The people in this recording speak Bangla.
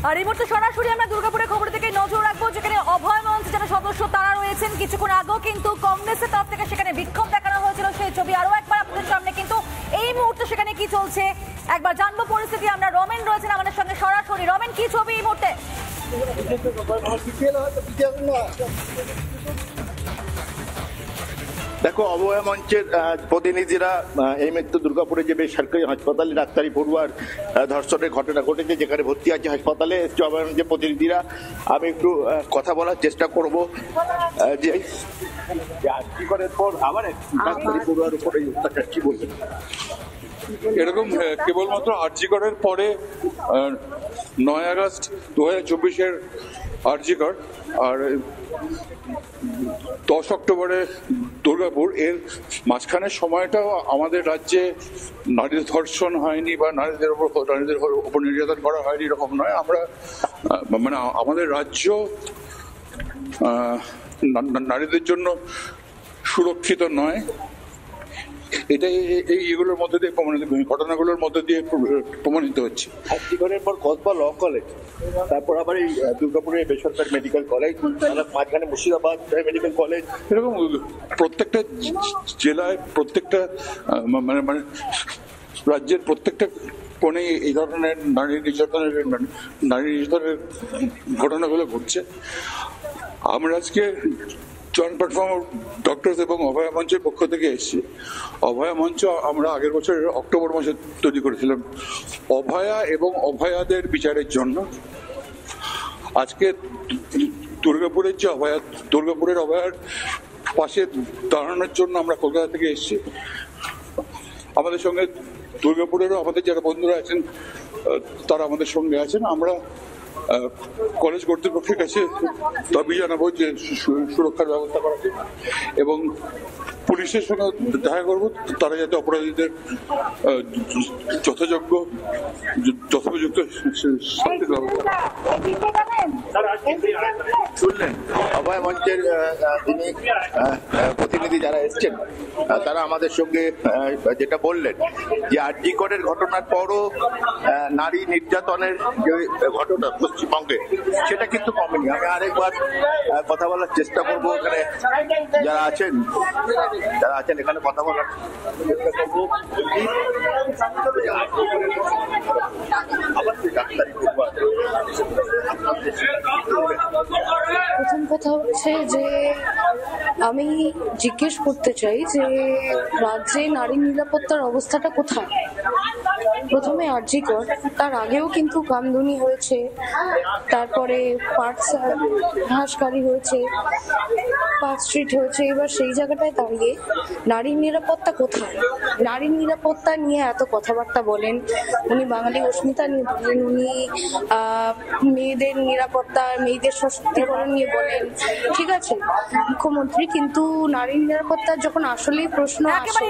আর এই মুহূর্তে সরাসরি আমরা দুর্গাপুরের খবর থেকে নজর রাখবো, যেখানে অভয় মঞ্চ যারা সদস্য তারা রয়েছেন। কিছুক্ষণ আগেও কিন্তু কংগ্রেসের তরফ থেকে সেখানে বিক্ষোভ দেখানো হয়েছিল, সেই ছবি আরো একবার আপনাদের সামনে। কিন্তু এই মুহূর্তে সেখানে কি চলছে একবার জানবো পরিস্থিতি। আমরা রমেন রয়েছেন আমাদের সঙ্গে সরাসরি। রমেন, কি ছবি এই মুহূর্তে? দেখো, অভয় মঞ্চের প্রতিনিধিরা এই মুহূর্তে দুর্গাপুরে যে বেসরকারি হাসপাতালে ডাক্তারি পড়ুয়ার ধর্ষণের ঘটনা ঘটেছে, যেখানে ভর্তি আছে হাসপাতালে এসছে অভয় মঞ্চের প্রতিনিধিরা। আমি একটু কথা বলার চেষ্টা করব যে করার পর আবার ডাক্তারি পড়ুয়ার উপরে কি বলবেন? এরকম কেবলমাত্র আরজিকরের পরে 9 আগস্ট 2024-এর আরজিকর আর 10 অক্টোবরে দুর্গাপুর, এর মাঝখানের সময়টাও আমাদের রাজ্যে নারীর ধর্ষণ হয়নি বা নারীদের উপর নির্যাতন করা হয়নি এরকম নয়। আমরা মানে আমাদের রাজ্য নারীদের জন্য সুরক্ষিত নয়, এটা এইগুলোর মধ্যে দিয়ে ঘটনাগুলোর মধ্যে দিয়ে প্রমাণিত হচ্ছে। আরজিকরের পর কসবা ল কলেজ, তারপর আবার এই দুর্গাপুরের বেসরকারি মেডিকেল কলেজ, মাঝখানে মুর্শিদাবাদ মেডিকেল কলেজ, এরকম প্রত্যেকটা জেলায় প্রত্যেকটা মানে রাজ্যের প্রত্যেকটা কোণে এই ধরনের নারী নির্যাতনের ঘটনাগুলো ঘটছে। আমরা আজকে জয়েন্ট প্ল্যাটফর্ম ডক্টরস এবং অভয়া মঞ্চের পক্ষ থেকে এসেছি। অভয়া মঞ্চ আমরা আগের বছরের অক্টোবর মাসে তৈরি করেছিলাম অভয়া এবং অভয়াদের বিচারের জন্য। আজকে দুর্গাপুরের অভয়ার পাশে দাঁড়ানোর জন্য আমরা কলকাতা থেকে এসেছি। আমাদের সঙ্গে দুর্গাপুরেরও আমাদের যারা বন্ধুরা আছেন তারা আমাদের সঙ্গে আছেন। আমরা কলেজ কর্তৃপক্ষের কাছে দাবি জানাবো যে সুরক্ষার ব্যবস্থা করার জন্য, এবং পুলিশের সঙ্গে দেখা করবো তারা যাতে অপরাধীদের যথাযোগ্য যথোপযুক্ত শাস্তির ব্যবস্থা। শুনলেন অভয় মঞ্চের যিনি প্রতিনিধি যারা এসছেন তারা আমাদের সঙ্গে যেটা বললেন যে আরজিকরের ঘটনার পরও নারী নির্যাতনের যে ঘটনা পশ্চিমবঙ্গে সেটা কিন্তু কমেনি। আমি আরেকবার কথা বলার চেষ্টা করবো, এখানে যারা আছেন এখানে কথা বলার চেষ্টা করবো। প্রথম কথা হচ্ছে যে আমি জিজ্ঞেস করতে চাই যে রাজ্যে নারী নিরাপত্তার অবস্থাটা কোথায়। প্রথমে আরজিকর, তার আগেও কিন্তু কামদুনি হয়েছে, তারপরে হাঁসকারি হয়েছে, পার্ক স্ট্রিট হয়েছে। এবার সেই জায়গাটায় দাঁড়িয়ে নারীর নিরাপত্তা কোথায়? নারীর নিরাপত্তা নিয়ে এত কথাবার্তা বলেন উনি, বাঙালি অস্মিতা নিয়ে বলেন উনি, মেয়েদের নিরাপত্তা, মেয়েদের সশক্তিকরণ নিয়ে বলেন, ঠিক আছে মুখ্যমন্ত্রী, কিন্তু নারীর নিরাপত্তার যখন আসলেই প্রশ্ন আসে।